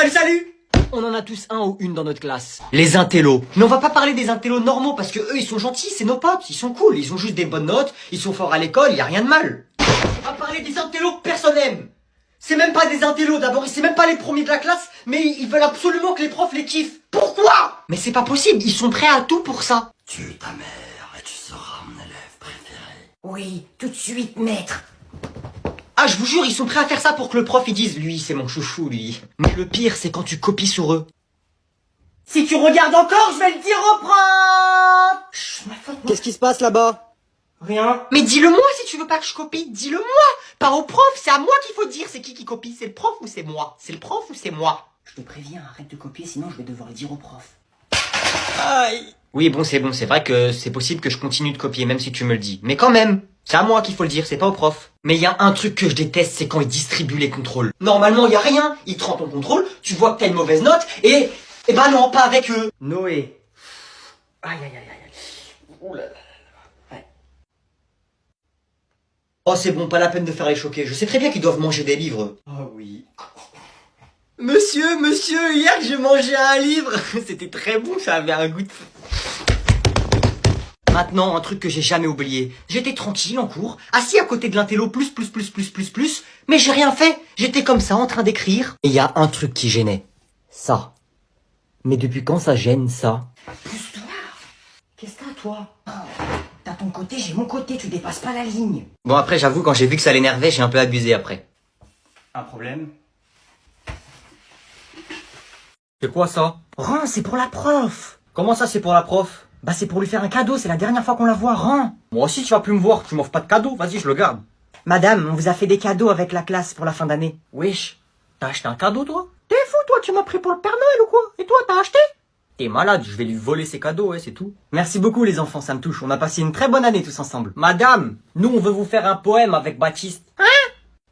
Salut, salut! On en a tous un ou une dans notre classe. Les intellos. Mais on va pas parler des intellos normaux parce que eux ils sont gentils, c'est nos potes, ils sont cool, ils ont juste des bonnes notes, ils sont forts à l'école, y a rien de mal. On va parler des intellos que personne aime. C'est même pas des intellos d'abord, c'est même pas les premiers de la classe, mais ils veulent absolument que les profs les kiffent. Pourquoi? Mais c'est pas possible, ils sont prêts à tout pour ça. Tue ta mère et tu seras mon élève préféré. Oui, tout de suite, maître. Ah, je vous jure, ils sont prêts à faire ça pour que le prof il dise, lui, c'est mon chouchou, lui. Mais le pire, c'est quand tu copies sur eux. Si tu regardes encore, je vais le dire au prof. Chut, ma faute. Qu'est-ce qui se passe là-bas? Rien. Mais dis-le-moi si tu veux pas que je copie, dis-le-moi. Pas au prof, c'est à moi qu'il faut dire c'est qui copie, c'est le prof ou c'est moi? C'est le prof ou c'est moi? Je te préviens, arrête de copier, sinon je vais devoir le dire au prof. Aïe. Oui, bon, c'est vrai que c'est possible que je continue de copier, même si tu me le dis. Mais quand même, c'est à moi qu'il faut le dire, c'est pas au prof. Mais il y a un truc que je déteste, c'est quand ils distribuent les contrôles. Normalement, il y a rien. Ils te rendent ton contrôle, tu vois que t'as une mauvaise note, et bah non, pas avec eux. Noé. Aïe, aïe, aïe, aïe. Ouh là là. Ouais. Oh, c'est bon, pas la peine de faire les choquer. Je sais très bien qu'ils doivent manger des livres. Oh oui. Monsieur, hier j'ai mangé un livre. C'était très bon, ça avait un goût de... Maintenant, un truc que j'ai jamais oublié. J'étais tranquille en cours, assis à côté de l'intello plus, mais j'ai rien fait. J'étais comme ça en train d'écrire. Et il y a un truc qui gênait. Ça. Mais depuis quand ça gêne, ça? Pousse-toi. Qu'est-ce que t'as, toi? T'as ton côté, j'ai mon côté, tu dépasses pas la ligne. Bon, après, j'avoue, quand j'ai vu que ça l'énervait, j'ai un peu abusé après. Un problème? C'est quoi ça? Rends, c'est pour la prof. Comment ça c'est pour la prof? Bah c'est pour lui faire un cadeau, c'est la dernière fois qu'on la voit, rends. Moi aussi tu vas plus me voir, tu m'offres pas de cadeau, vas-y je le garde. Madame, on vous a fait des cadeaux avec la classe pour la fin d'année. Wesh, t'as acheté un cadeau toi? T'es fou, toi, tu m'as pris pour le Père Noël ou quoi? Et toi, t'as acheté? T'es malade, je vais lui voler ses cadeaux, ouais, c'est tout. Merci beaucoup les enfants, ça me touche. On a passé une très bonne année tous ensemble. Madame, nous on veut vous faire un poème avec Baptiste. Hein?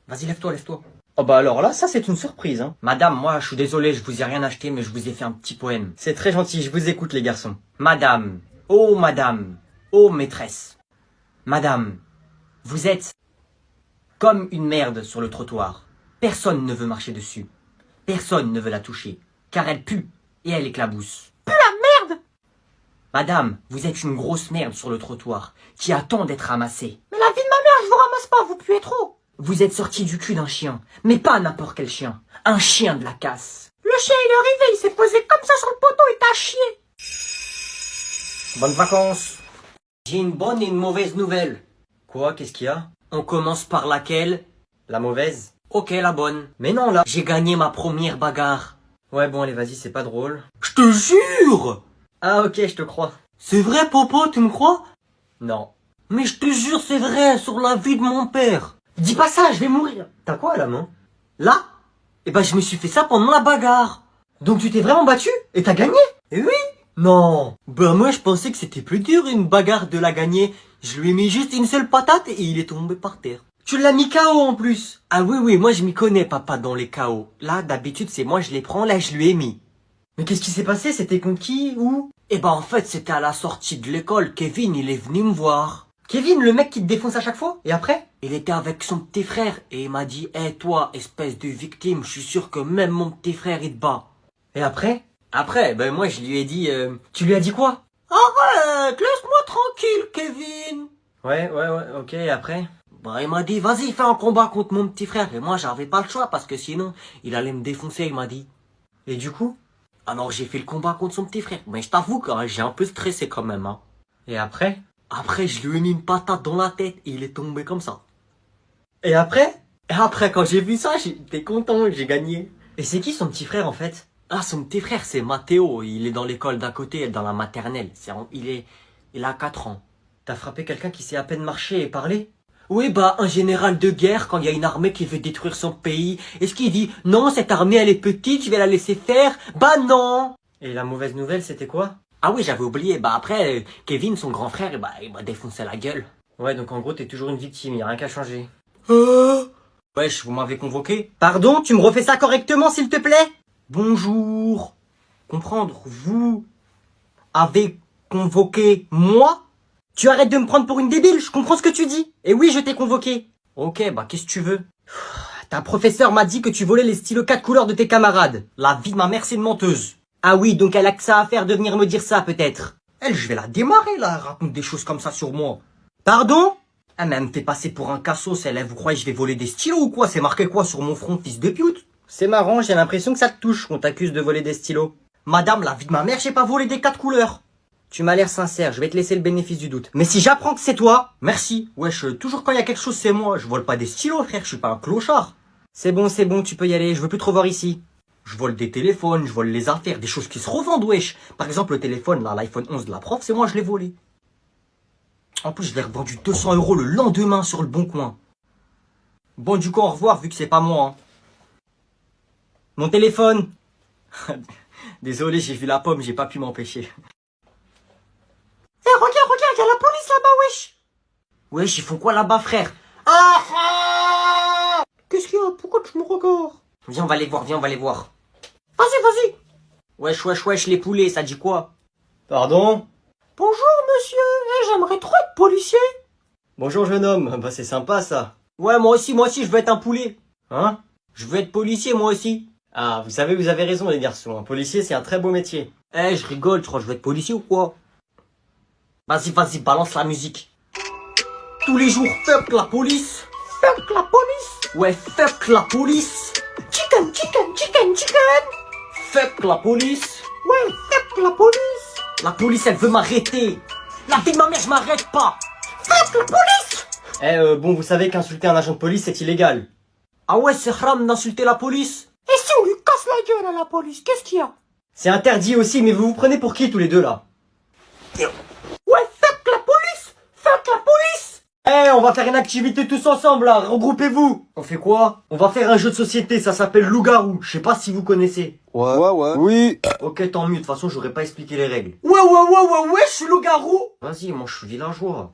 Vas-y lève-toi, lève-toi. Oh bah alors là, ça c'est une surprise, hein. Madame, moi je suis désolé, je vous ai rien acheté, mais je vous ai fait un petit poème. C'est très gentil, je vous écoute les garçons. Madame, oh maîtresse. Madame, vous êtes comme une merde sur le trottoir. Personne ne veut marcher dessus. Personne ne veut la toucher, car elle pue et elle éclabousse. Pue la merde! Madame, vous êtes une grosse merde sur le trottoir, qui attend d'être ramassée. Mais la vie de ma mère, je vous ramasse pas, vous puez trop! Vous êtes sorti du cul d'un chien, mais pas n'importe quel chien. Un chien de la casse. Le chien il est arrivé, il s'est posé comme ça sur le poteau et t'a chié! Bonnes vacances. J'ai une bonne et une mauvaise nouvelle. Quoi, qu'est-ce qu'il y a? On commence par laquelle? La mauvaise? Ok, la bonne. Mais non, là. J'ai gagné ma première bagarre. Ouais, bon, allez, vas-y, c'est pas drôle. Je te jure! Ah, ok, je te crois. C'est vrai, Popo, tu me crois? Non. Mais je te jure, c'est vrai, sur la vie de mon père. Dis pas ça, je vais mourir. T'as quoi à la main? Là? Eh ben, je me suis fait ça pendant la bagarre. Donc tu t'es vraiment battu? Et t'as gagné? Eh oui! Non. Ben, moi, je pensais que c'était plus dur, une bagarre de la gagner. Je lui ai mis juste une seule patate et il est tombé par terre. Tu l'as mis KO en plus. Ah oui, moi je m'y connais, papa, dans les KO. Là, d'habitude, c'est moi, je les prends, là, je lui ai mis. Mais qu'est-ce qui s'est passé? C'était contre qui? Où? Eh ben, en fait, c'était à la sortie de l'école. Kevin, il est venu me voir. Kevin, le mec qui te défonce à chaque fois? Et après? Il était avec son petit frère et il m'a dit, hé, toi, espèce de victime, je suis sûr que même mon petit frère, il te bat. Et après? Après, ben, moi, je lui ai dit, Tu lui as dit quoi? arrête, laisse-moi tranquille, Kevin. Ouais, ok, et après? Bah, il m'a dit, vas-y, fais un combat contre mon petit frère. Et moi, j'avais pas le choix parce que sinon, il allait me défoncer, il m'a dit. Et du coup? Alors, j'ai fait le combat contre son petit frère. Mais je t'avoue que j'ai un peu stressé quand même, hein. Et après? Après, je lui ai mis une patate dans la tête et il est tombé comme ça. Et après? Et après, quand j'ai vu ça, j'étais content, j'ai gagné. Et c'est qui son petit frère en fait? Ah, son petit frère, c'est Mathéo. Il est dans l'école d'à côté, dans la maternelle. Il a 4 ans. T'as frappé quelqu'un qui sait à peine marcher et parler? Oui, bah, un général de guerre, quand il y a une armée qui veut détruire son pays, est-ce qu'il dit, non, cette armée, elle est petite, je vais la laisser faire? Bah non! Et la mauvaise nouvelle, c'était quoi? Ah oui, j'avais oublié. Bah après, Kevin, son grand frère, bah, il m'a défoncé la gueule. Ouais, donc en gros, t'es toujours une victime, y a rien qu'à changer. Wesh, vous m'avez convoqué? Pardon, tu me refais ça correctement s'il te plaît? Bonjour. Comprendre, vous avez convoqué moi? Tu arrêtes de me prendre pour une débile, je comprends ce que tu dis. Et oui, je t'ai convoqué. Ok, bah qu'est-ce que tu veux? Ta professeure m'a dit que tu volais les stylos 4 couleurs de tes camarades. La vie de ma mère, c'est une menteuse. Ah oui, donc elle a que ça à faire de venir me dire ça, peut-être. Elle, je vais la démarrer, là, elle raconte des choses comme ça sur moi. Pardon? Ah, mais elle me fait passer pour un cassos, elle. Vous croyez que je vais voler des stylos ou quoi? C'est marqué quoi sur mon front, fils de pute? C'est marrant, j'ai l'impression que ça te touche qu'on t'accuse de voler des stylos. Madame, la vie de ma mère, j'ai pas volé des 4 couleurs. Tu m'as l'air sincère, je vais te laisser le bénéfice du doute. Mais si j'apprends que c'est toi, merci. Wesh, toujours quand il y a quelque chose, c'est moi. Je vole pas des stylos, frère, je suis pas un clochard. C'est bon, tu peux y aller, je veux plus te revoir ici. Je vole des téléphones, je vole les affaires, des choses qui se revendent, wesh. Par exemple, le téléphone, là, l'iPhone 11 de la prof, c'est moi, je l'ai volé. En plus, je l'ai revendu 200 € le lendemain sur le bon coin. Bon, du coup, au revoir, vu que c'est pas moi. Hein. Mon téléphone. Désolé, j'ai vu la pomme, j'ai pas pu m'empêcher. Eh, regarde, y a la police là-bas, wesh. Wesh, ils font quoi là-bas, frère? Qu'est-ce qu'il y a? Pourquoi tu me regardes? Viens, on va les voir, viens, on va les voir. Vas-y. Wesh, les poulets, ça dit quoi? Pardon? Bonjour, monsieur. Eh, j'aimerais trop être policier. Bonjour jeune homme, bah c'est sympa ça. Ouais, moi aussi, je veux être un poulet. Hein? Je veux être policier, moi aussi. Ah, vous savez, vous avez raison les garçons, un policier c'est un très beau métier. Eh, je rigole, tu crois que je veux être policier ou quoi? Vas-y, balance la musique. Tous les jours, fuck la police. Fuck la police. Ouais, fuck la police. Chicken. Fuck la police. Ouais, fuck la police. La police, elle veut m'arrêter. La vie de ma mère, je m'arrête pas. Fuck la police. Bon, vous savez qu'insulter un agent de police c'est illégal. Ah ouais, c'est haram d'insulter la police. Et si on lui casse la gueule à la police, qu'est-ce qu'il y a? C'est interdit aussi, mais vous vous prenez pour qui tous les deux là? Ouais, fuck la police. Fuck la police. On va faire une activité tous ensemble là, regroupez-vous. On fait quoi? On va faire un jeu de société, ça s'appelle Loup-Garou, je sais pas si vous connaissez. Ouais. Oui. Ok, tant mieux, de toute façon j'aurais pas expliqué les règles. Ouais, je suis loup-garou. Vas-y, moi je suis villageois.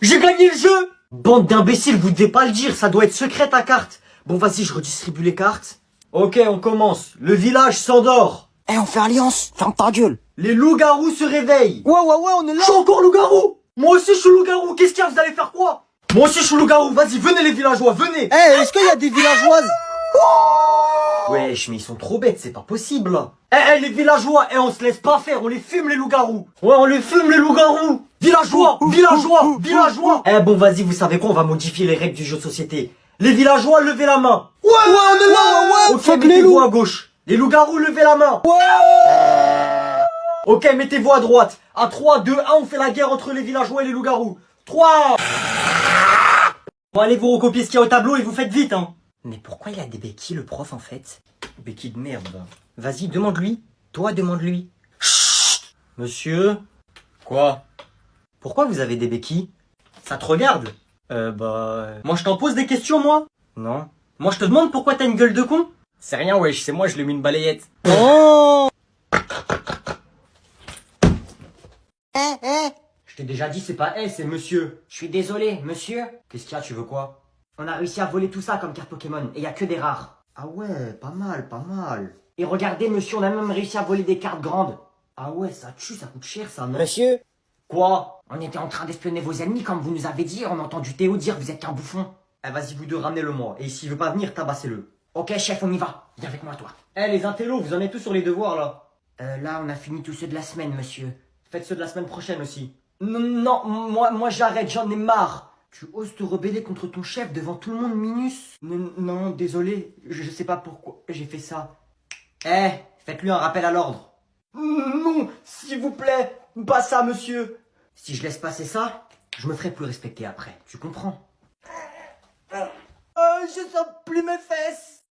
J'ai gagné le jeu. Bande d'imbéciles, vous devez pas le dire, ça doit être secret ta carte. Bon vas-y, je redistribue les cartes. Ok, on commence. Le village s'endort. Eh, on fait alliance. Ferme ta gueule. Les loups-garous se réveillent. Ouais, on est là. Je suis encore loup-garou. Moi aussi je suis loup-garou, qu'est-ce qu'il y a, vous allez faire quoi? Moi aussi je suis loup-garou, vas-y, venez les villageois, venez. Eh, est-ce qu'il y a des villageoises? Wesh, mais ils sont trop bêtes, c'est pas possible là. Les villageois, on se laisse pas faire, on les fume les loups-garous. Ouais, on les fume les loups-garous. Villageois. Bon, vas-y, vous savez quoi, on va modifier les règles du jeu de société. Les villageois, levez la main. Ouais, on est là. Ok, mettez-vous à gauche. Les loups-garous, levez la main. Ok, mettez-vous à droite. À 3, 2, 1, on fait la guerre entre les villageois et les loups-garous. 3. Bon, allez vous recopier ce qu'il y a au tableau et vous faites vite, hein. Mais pourquoi il a des béquilles, le prof, en fait? Béquille de merde, là. Vas-y, demande-lui. Toi, demande-lui. Monsieur? Quoi? Pourquoi vous avez des béquilles? Ça te regarde? Moi je t'en pose des questions, moi? Non. Moi je te demande pourquoi t'as une gueule de con? C'est rien, wesh, c'est moi, je lui ai mis une balayette. Oh. Je t'ai déjà dit, c'est pas c'est monsieur. Je suis désolé, monsieur. Qu'est-ce qu'il y a, tu veux quoi? On a réussi à voler tout ça comme carte Pokémon, et y a que des rares. Ah ouais, pas mal. Et regardez, monsieur, on a même réussi à voler des cartes grandes. Ah ouais, ça tue, ça coûte cher, ça, non? Monsieur. Quoi? On était en train d'espionner vos ennemis, comme vous nous avez dit, on a entendu Théo dire que vous êtes qu'un bouffon. Vas-y, vous deux, ramenez-le moi. Et s'il veut pas venir, tabassez-le. Ok, chef, on y va. Viens avec moi, toi. Les intellos, vous en êtes tous sur les devoirs, là? Là, on a fini tous ceux de la semaine, monsieur. Faites ceux de la semaine prochaine aussi. Non, moi j'arrête, j'en ai marre. Tu oses te rebeller contre ton chef devant tout le monde, Minus? Non, désolé, je sais pas pourquoi j'ai fait ça. Faites-lui un rappel à l'ordre. Non, s'il vous plaît, pas ça, monsieur. Si je laisse passer ça, je me ferai plus respecter après, tu comprends? Je sens plus mes fesses.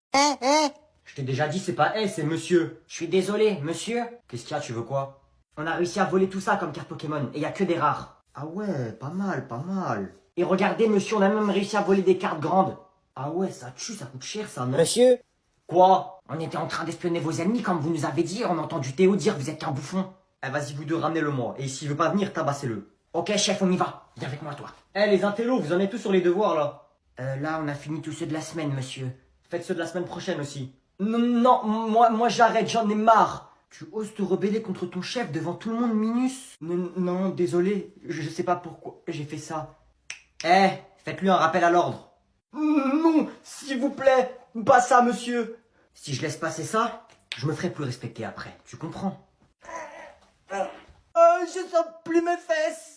Je t'ai déjà dit, c'est pas c'est monsieur. Je suis désolé, monsieur. Qu'est-ce qu'il y a, tu veux quoi? On a réussi à voler tout ça comme carte Pokémon, et y a que des rares. Ah ouais, pas mal. Et regardez, monsieur, on a même réussi à voler des cartes grandes. Ah ouais, ça tue, ça coûte cher, ça, non? Monsieur. Quoi? On était en train d'espionner vos ennemis, comme vous nous avez dit, on a entendu Théo dire que vous êtes qu'un bouffon. Vas-y, vous deux, ramenez-le moi. Et s'il veut pas venir, tabassez-le. Ok, chef, on y va. Viens avec moi, toi. Les intellos, vous en êtes tous sur les devoirs, là? Là, on a fini tous ceux de la semaine, monsieur. Faites ceux de la semaine prochaine aussi. Non, moi j'arrête, j'en ai marre. Tu oses te rebeller contre ton chef devant tout le monde, Minus? Non, désolé, je sais pas pourquoi j'ai fait ça. Faites-lui un rappel à l'ordre. Non, s'il vous plaît, pas ça, monsieur. Si je laisse passer ça, je me ferai plus respecter après. Tu comprends? Je sens plus mes fesses.